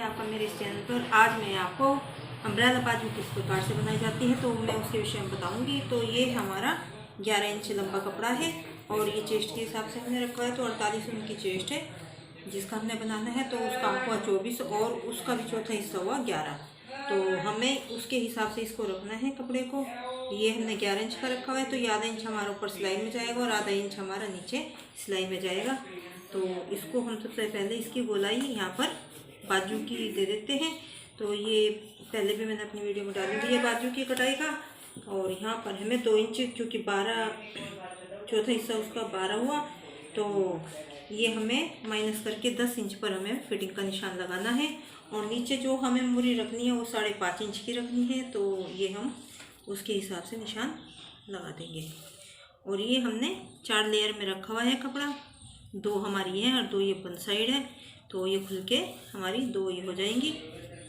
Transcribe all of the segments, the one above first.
आपका मेरे इस चैनल पर। आज मैं आपको अम्ब्रेला बाजू किस प्रकार से बनाई जाती है तो मैं उसके विषय में बताऊंगी। तो ये हमारा 11 इंच लंबा कपड़ा है और ये चेस्ट के हिसाब से हमने रखा है। तो 48 इंच की चेस्ट है जिसका हमने बनाना है। तो उसका हुआ 24 और उसका भी चौथा हिस्सा हुआ 11। तो हमें उसके हिसाब से इसको रखना है कपड़े को। ये हमने 11 इंच का रखा हुआ है तो ये आधा इंच हमारा ऊपर सिलाई में जाएगा और आधा इंच हमारा नीचे सिलाई में जाएगा। तो इसको हम सबसे पहले इसकी गोलाई यहाँ पर बाजू की दे देते हैं। तो ये पहले भी मैंने अपनी वीडियो में डाली हुई है बाजू की कटाई का। और यहाँ पर हमें 2 इंच, क्योंकि 12 चौथा हिस्सा उसका 12 हुआ, तो ये हमें माइनस करके 10 इंच पर हमें फिटिंग का निशान लगाना है। और नीचे जो हमें मूरी रखनी है वो 5.5 इंच की रखनी है। तो ये हम उसके हिसाब से निशान लगा देंगे। और ये हमने 4 लेयर में रखा हुआ है कपड़ा। 2 हमारी है और 2 ये बन साइड है। तो ये खुल के हमारी 2 ये हो जाएंगी।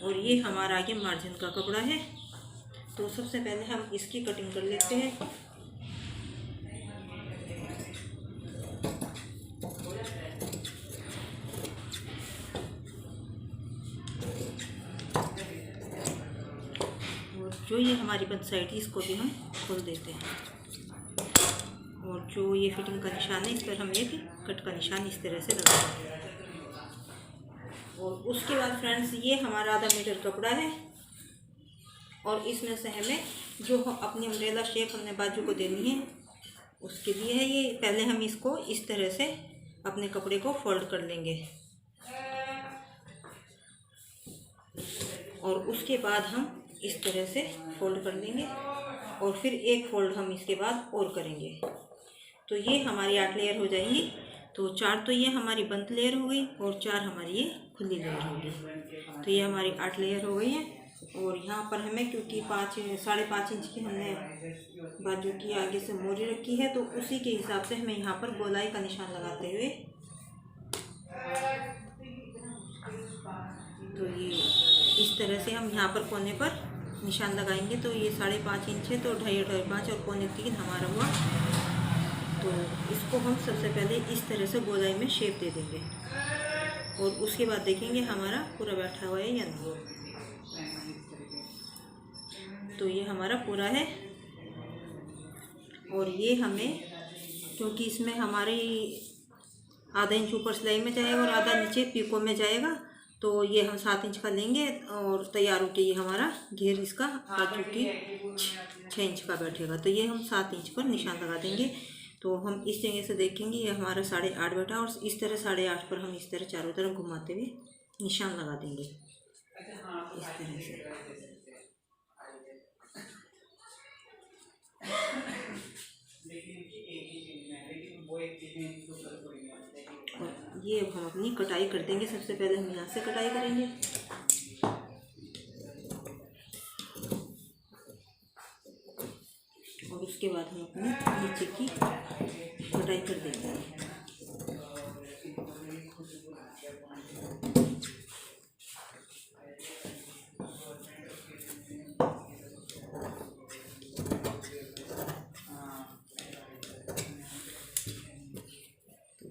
और ये हमारा आगे मार्जिन का कपड़ा है। तो सबसे पहले हम इसकी कटिंग कर लेते हैं। और जो ये हमारी बन साइड है इसको भी हम खोल देते हैं। और जो ये फिटिंग का निशान है इस पर हम एक कट का निशान इस तरह से लगा देंगे। और उसके बाद फ्रेंड्स ये हमारा आधा मीटर कपड़ा है और इसमें से हमें जो अपनी अम्ब्रेला शेप हमने बाजू को देनी है उसके लिए है ये। पहले हम इसको इस तरह से अपने कपड़े को फोल्ड कर लेंगे और उसके बाद हम इस तरह से फोल्ड कर लेंगे और फिर एक फोल्ड हम इसके बाद और करेंगे। तो ये हमारी 8 लेयर हो जाएंगी। तो 4 तो ये हमारी बंद लेयर हो गई और 4 हमारी ये खुली लेयर होगी। तो ये हमारी 8 लेयर हो गई है। और यहाँ पर हमें, क्योंकि 5.5 इंच की हमने बाजू की आगे से मोरी रखी है, तो उसी के हिसाब से हमें यहाँ पर गोलाई का निशान लगाते हुए, तो ये इस तरह से हम यहाँ पर कोने पर निशान लगाएंगे। तो ये 5.5 इंच है तो 2.5 5 और 2.25 हमारा हुआ। तो इसको हम सबसे पहले इस तरह से गोलाई में शेप दे देंगे और उसके बाद देखेंगे हमारा पूरा बैठा हुआ है या नहीं। तो ये हमारा पूरा है। और ये हमें, क्योंकि इसमें हमारी आधा इंच ऊपर सिलाई में जाएगा और आधा नीचे पीको में जाएगा, तो ये हम 7 इंच का लेंगे और तैयार होके ये हमारा घेर इसका बाजू की 6 इंच का बैठेगा। तो ये हम 7 इंच पर निशान लगा देंगे। तो हम इस जगह से देखेंगे ये हमारा 8.5 बैठा और इस तरह 8.5 पर हम इस तरह चारों तरफ घुमाते हुए निशान लगा देंगे इस तरह से। और ये अब हम अपनी कटाई कर देंगे। सबसे पहले हम यहाँ से कटाई करेंगे और उसके बाद हम अपने नीचे की कटाई कर देंगे।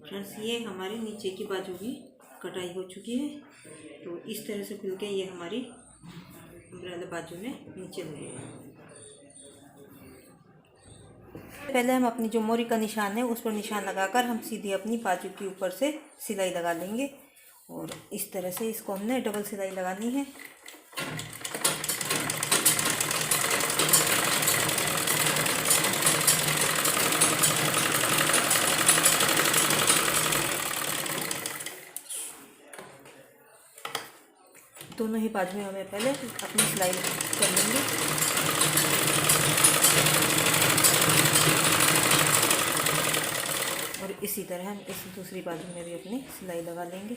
फ्रेंड्स ये हमारे नीचे की बाजू की कटाई हो चुकी है। तो इस तरह से खुल के ये हमारी अम्ब्रेला बाजू में नीचे लगेगा। पहले हम अपनी जो मोरी का निशान है उस पर निशान लगाकर हम सीधी अपनी बाजू के ऊपर से सिलाई लगा लेंगे। और इस तरह से इसको हमने डबल सिलाई लगानी है। दोनों ही बाजू में हमें पहले अपनी सिलाई कर लेंगे। और इसी तरह हम इस दूसरी बाजू में भी अपनी सिलाई लगा लेंगे।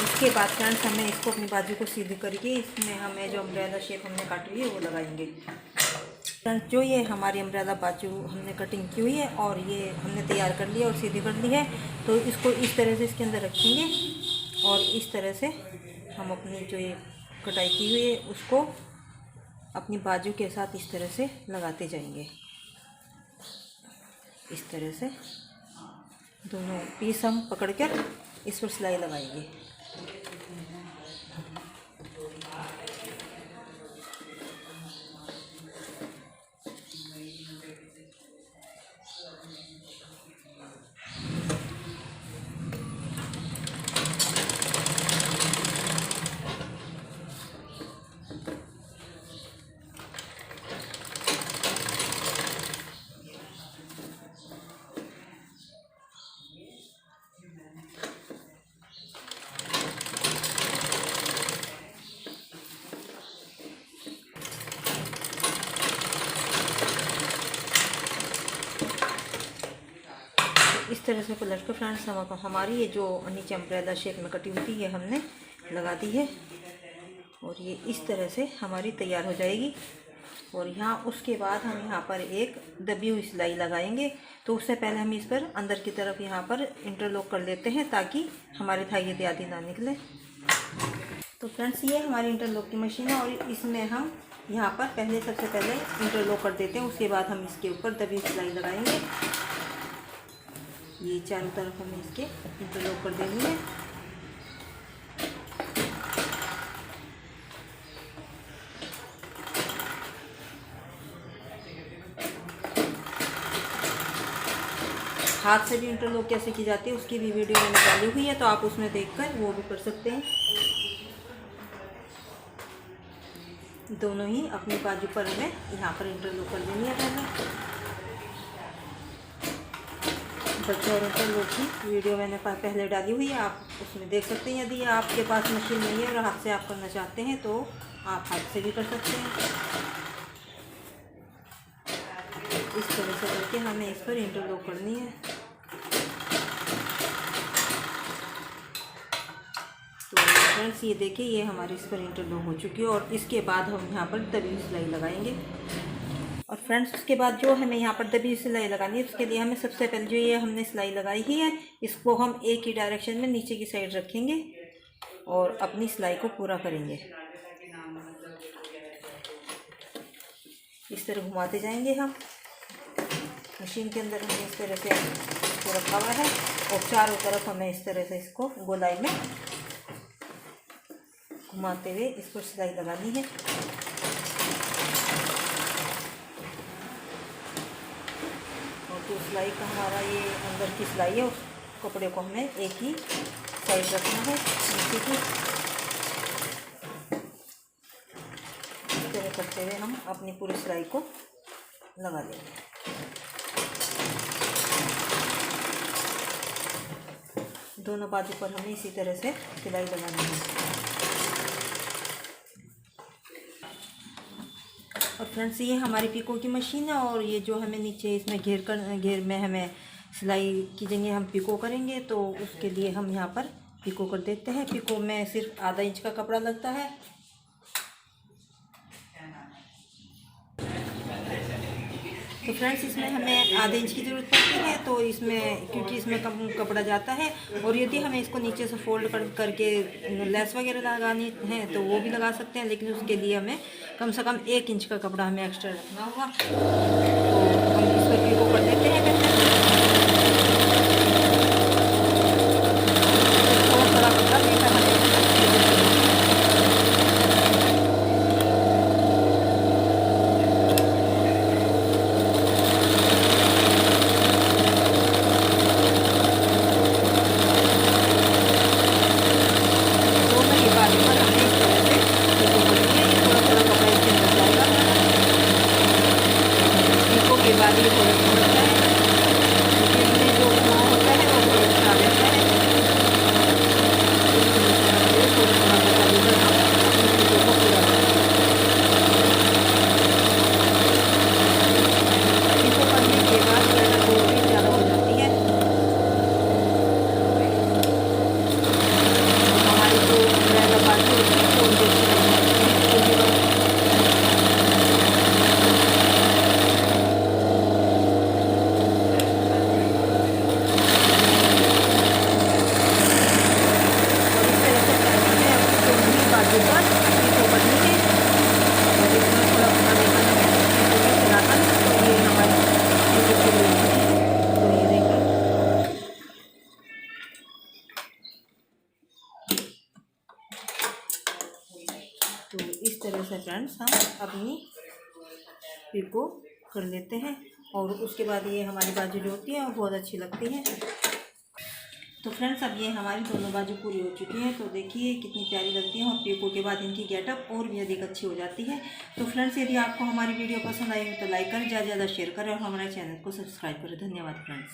उसके बाद फ्रेंड्स हमें इसको अपनी बाजू को सीधी करके इसमें हमें जो अम्ब्रेला शेप हमने काटी हुई है वो लगाएंगे। फ्रेंड्स जो ये हमारी अम्ब्रेला बाजू हमने कटिंग की हुई है और ये हमने तैयार कर लिया और सीधी कर ली है, तो इसको इस तरह से इसके अंदर रखेंगे और इस तरह से हम अपनी जो ये कटाई की हुई है उसको अपनी बाजू के साथ इस तरह से लगाते जाएंगे। इस तरह से दोनों पीस हम पकड़कर इस पर सिलाई लगाएंगे। इस तरह से पलट कर फ्रेंड्स हम हमारी ये जो नीचे अम्ब्रेला शेप में कटी हुई थी ये हमने लगा दी है और ये इस तरह से हमारी तैयार हो जाएगी। और यहाँ उसके बाद हम यहाँ पर एक दबी हुई सिलाई लगाएंगे। तो उससे पहले हम इस पर अंदर की तरफ यहाँ पर इंटरलॉक कर लेते हैं ताकि हमारे धागे इत्यादि ना निकले। तो फ्रेंड्स ये हमारी इंटरलॉक की मशीन है और इसमें हम यहाँ पर सबसे पहले इंटरलॉक कर देते हैं। उसके बाद हम इसके ऊपर दबी हुई सिलाई लगाएंगे। ये चारों तरफ हमें इसके इंटरलॉक कर देनी है। हाथ से भी इंटरलॉक कैसे की जाती है उसकी भी वीडियो मैंने डाली हुई है, तो आप उसमें देखकर वो भी कर सकते हैं। दोनों ही अपनी बाजू पर हमें यहाँ पर इंटरलॉक कर देनी है। पहले बच्चों और इंटरलॉक की वीडियो मैंने पहले डाली हुई है, आप उसमें देख सकते हैं। यदि आपके पास मशीन नहीं है और हाथ से आप करना चाहते हैं तो आप हाथ से भी कर सकते हैं। इस तरह से करके हमें इस पर इंटरलॉक करनी है। तो फ्रेंड्स ये देखिए ये हमारी इस पर इंटरलॉक हो चुकी है और इसके बाद हम यहाँ पर दबी सिलाई लगाएंगे। और फ्रेंड्स उसके बाद जो हमें यहाँ पर दबी सिलाई लगानी है उसके लिए हमें सबसे पहले जो ये हमने सिलाई लगाई ही है इसको हम एक ही डायरेक्शन में नीचे की साइड रखेंगे और अपनी सिलाई को पूरा करेंगे। इस तरह घुमाते जाएंगे हम। मशीन के अंदर हमने इस तरह से इसको रखा हुआ है और चारों तरफ हमें इस तरह से इसको गोलाई में घुमाते हुए इस पर सिलाई लगानी है। तो सिलाई का हमारा ये अंदर की सिलाई है, उस कपड़े को हमें एक ही साइड रखना है नीचे की। इस तरह करते हुए हम अपनी पूरी सिलाई को लगा देंगे। दोनों बाजू पर हमें इसी तरह से सिलाई लगानी है। और फ्रेंड्स ये हमारी पिको की मशीन है और ये जो हमें नीचे इसमें घेर में हमें सिलाई की जगह हम पिको करेंगे, तो उसके लिए हम यहाँ पर पिको कर देते हैं। पिको में सिर्फ आधा इंच का कपड़ा लगता है। तो फ्रेंड्स इसमें हमें आधे इंच की ज़रूरत पड़ती है, तो इसमें क्योंकि इसमें कम कपड़ा जाता है और यदि हमें इसको नीचे से फोल्ड करके लेस वगैरह लगानी है तो वो भी लगा सकते हैं, लेकिन उसके लिए हमें कम से कम 1 इंच का कपड़ा हमें एक्स्ट्रा रखना होगा। तो हम इस पर पिको कर देते हैं। थोड़ा कपड़ा लेकर के बाद ये थोड़ा सा बाजू पर पीको करनी है और इसमें थोड़ा थोड़ा लेकर चलाकर तो ये हमारी पीको पूरी हो चुकी है। तो ये देखिए तो इस तरह से फ्रेंड्स हम अपनी पीको कर लेते हैं और उसके बाद ये हमारी बाजू जो होती है वो बहुत अच्छी लगती है। तो फ्रेंड्स अब ये हमारी दोनों बाजू पूरी हो चुकी है। तो देखिए कितनी प्यारी लगती है और पीको के बाद इनकी गेटअप और भी अधिक अच्छी हो जाती है। तो फ्रेंड्स यदि आपको हमारी वीडियो पसंद आई हो तो लाइक करें, ज़्यादा से ज़्यादा शेयर करें और हमारे चैनल को सब्सक्राइब करें। धन्यवाद फ्रेंड्स।